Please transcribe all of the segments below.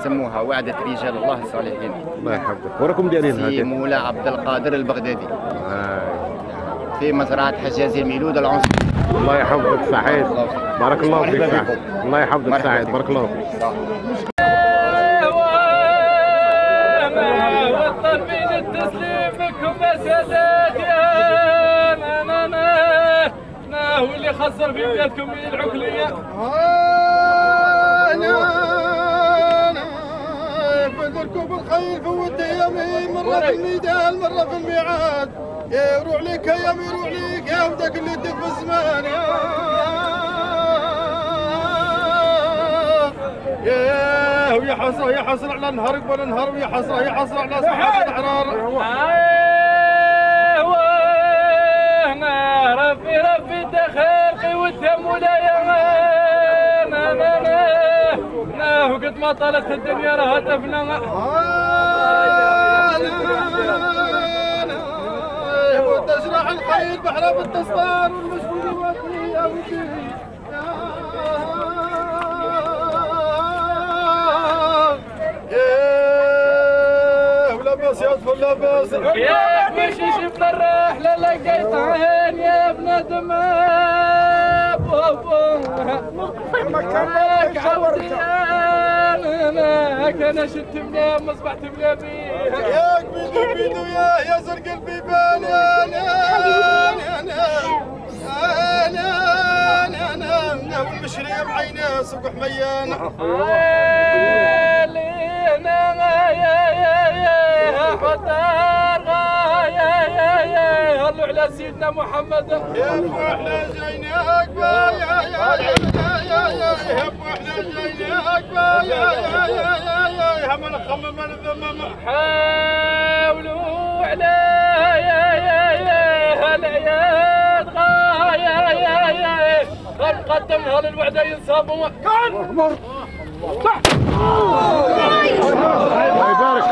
سموها وعدة رجال الله الصالحين. الله يحفظك. وراكم دايرين هذه؟ في مولاي عبد القادر البغدادي. في مزرعة حجازي الميلود العنصري. الله يحفظك سعيد. بارك الله فيك سعيد. الله يحفظك سعيد. بارك الله فيك. والطالبين التسليم بكم يا سادات يا ما هو اللي خسر في بلادكم من العقلية. بدركم بالخير فوت ايامي مرة في الميدان مرة في الميعاد. يا روح ليك يا يامي روح ليك يا ودك اللي اديك بالزمان يا ويا حسرة يا حسرة على نهار قبل نهار ويا حسرة يا حسرة على صحة الأحرار. ربي تخلقي وتهم ولايا وقد ما طالت الدنيا راه هتفنا. وتشرح الخير بحر بالتسطار والمشهور واتني يا وجهي ولاباس يا طفل لاباس ياك ماشي شفت الرحلة لقيت عين يا بنادم مكانك عودي انا شفت بلا مصبحت بلا بيها. ياك بيدو بيدو يا زرق البيبان انا والمشري بعينه سوق حميان. صلوا على سيدنا محمد. يا ابو احنا جايناك يا ابو احنا جايناك هم نخمم من الذمم. حاولوا على العياد غاية قدمها للوعدة ينصابوا. الله يبارك.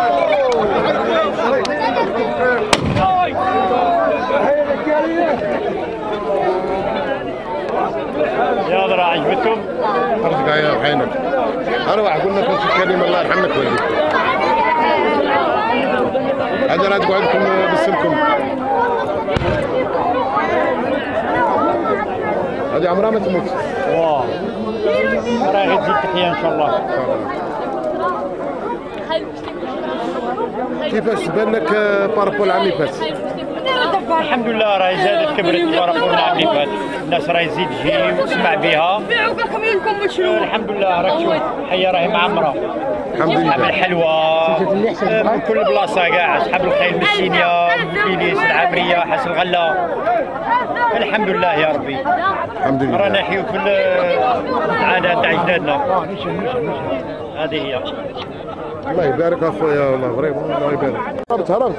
يا ذرا عجبتكم؟ ارجع يا عينك. اروح قلنا كنت الكريم الله يرحمك والديك. هذا لا تقعدكم بسلكم. هذه عمرها ما تموت. واه راه غير تزيد تحيا ان شاء الله. كيفاش تبان لك بارابول العام اللي فات؟ الحمد لله راهي زادت كبرت بارابول العام اللي فات. الناس راهي تزيد تجي وتسمع بها. الحمد لله راك تشوف الحياه راهي معمره. الحمد لله. أصحاب الحلوى من كل بلاصه كاع أصحاب الخيل من السينيا من فيليس العامريه حسن الغله. الحمد لله يا ربي. الحمد لله. رانا نحيو في العادات تاع اجدادنا. هذه هي. الله يبارك اخويا والله فريمون الله يبارك. هربت خلاص.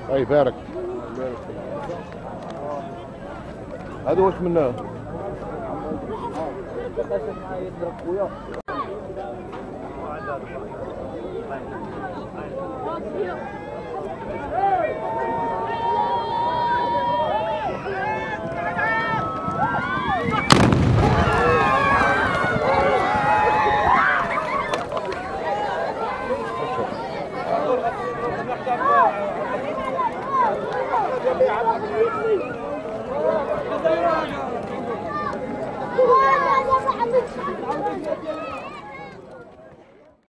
الله يبارك. هذا واش منه؟ يا